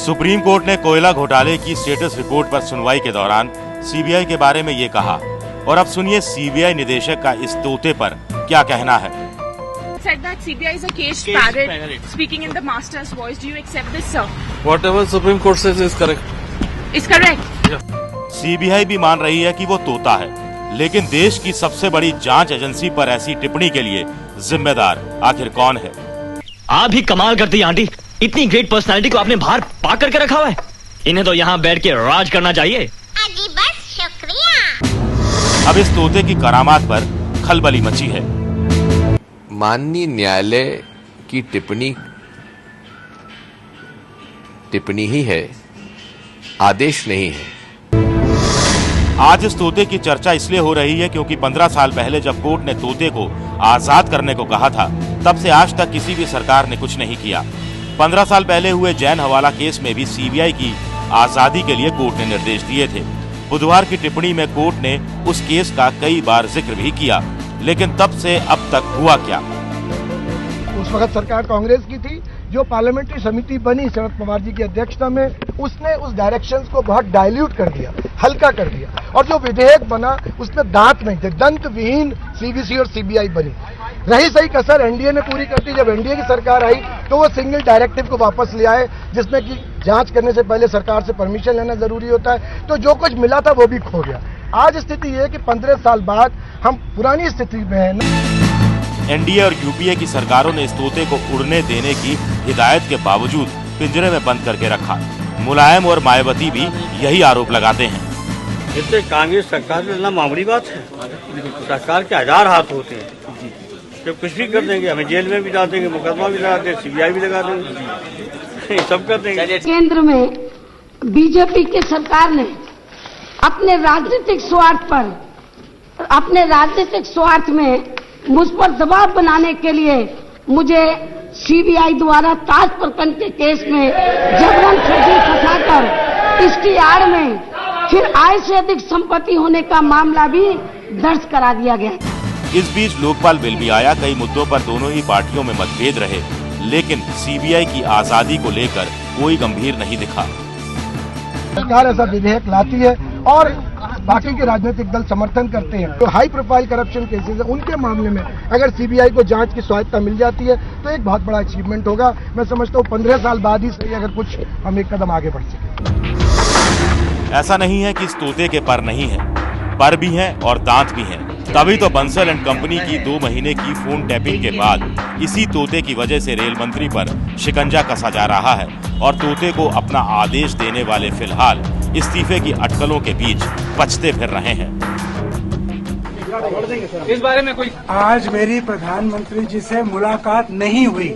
Supreme court ने कोयला घोटाले की स्टेटस रिपोर्ट पर सुनवाई के दौरान सीबीआई के बारे में ये कहा, और अब सुनिए सीबीआई निदेशक का इस तोते पर क्या कहना है। Said that CBI is a caged parrot speaking in the master's voice. Do you accept this, sir? Whatever Supreme Court says is correct. Is correct. CBI भी मान रही है कि वो तोता है, लेकिन देश की सबसे बड़ी जांच एजेंसी पर ऐसी टिप्पणी के लिए जिम्मेदार आखिर कौन है? आप भी कमाल करती हैं आंटी, इतनी ग्रेट पर्सनालिटी को आपने बाहर पाक करके रखा हुआ है। इन्हें तो यहाँ बैठ के राज करना चाहिए। जी बस शुक्रिया। अब इस तोते की करामात पर खलबली मची है। माननीय न्यायालय की टिप्पणी ही है, आदेश नहीं है। आज इस तोते की चर्चा इसलिए हो रही है क्योंकि 15 साल पहले जब कोर्ट ने तोते को आजाद करने को कहा था, तब से आज तक किसी भी सरकार ने कुछ नहीं किया। 15 साल पहले हुए जैन हवाला केस में भी सीबीआई की आजादी के लिए कोर्ट ने निर्देश दिए थे। बुधवार की टिप्पणी में कोर्ट ने उस केस का कई बार जिक्र भी किया, लेकिन तब से अब तक हुआ क्या? उस वक्त सरकार कांग्रेस की थी। जो पार्लियामेंट्री समिति बनी शरद पवार जी की अध्यक्षता में, उसने उस डायरेक्शंस को बहुत डाइल्यूट कर दिया, हल्का कर दिया, और जो विधेयक बना उसमें दांत नहीं थे, दंत विहीन सीबीसी और सीबीआई बनी। रही सही कसर एनडीए ने पूरी कर दी। जब एनडीए की सरकार आई तो वो सिंगल डायरेक्टिव को वापस ले आए, जिसमें कि जांच करने से पहले सरकार से परमिशन लेना जरूरी होता है। तो जो कुछ मिला था वो भी खो गया। आज स्थिति ये है कि 15 साल बाद हम पुरानी स्थिति में हैं। एनडीए और यूपीए की सरकारों ने इस तोते को उड़ने देने की हिदायत के बावजूद पिंजरे में बंद करके रखा। मुलायम और मायावती भी यही आरोप लगाते हैं। इससे कांग्रेस सरकार में मामूली बात है। सरकार के 1000 हाथ होते हैं, जब कुछ भी कर देंगे, हमें जेल में भी डाल देंगे, मुकदमा भी लगा देंगे, सीबीआई भी लगा देंगे, सब कर देंगे। केंद्र में बीजेपी की सरकार ने अपने राजनीतिक स्वार्थ में मुझ पर दबाव बनाने के लिए मुझे सीबीआई द्वारा ताज प्रकरण के केस में जबरन फंसाकर इसकी आड़ में फिर आय से अधिक संपत्ति होने का मामला भी दर्ज करा दिया गया। इस बीच लोकपाल बिल भी आया। कई मुद्दों पर दोनों ही पार्टियों में मतभेद रहे, लेकिन सीबीआई की आजादी को लेकर कोई गंभीर नहीं दिखा। सरकार ऐसा विधेयक लाती है और बाकी के राजनीतिक दल समर्थन करते हैं। तो हाई प्रोफाइल करप्शन केसेस है, उनके मामले में अगर सीबीआई को जांच की स्वायत्ता मिल जाती है तो एक बहुत बड़ा अचीवमेंट होगा। मैं समझता हूँ 15 साल बाद ही सही अगर कुछ हम एक कदम आगे बढ़ सके। ऐसा नहीं है कि इस तोते के पर नहीं है, पर भी हैं और दांत भी हैं। तभी तो बंसल एंड कंपनी की 2 महीने की फोन टैपिंग के बाद इसी तोते की वजह से रेल मंत्री पर शिकंजा कसा जा रहा है, और तोते को अपना आदेश देने वाले फिलहाल इस्तीफे की अटकलों के बीच बचते फिर रहे हैं। इस बारे में कोई आज मेरी प्रधानमंत्री जी से मुलाकात नहीं हुई।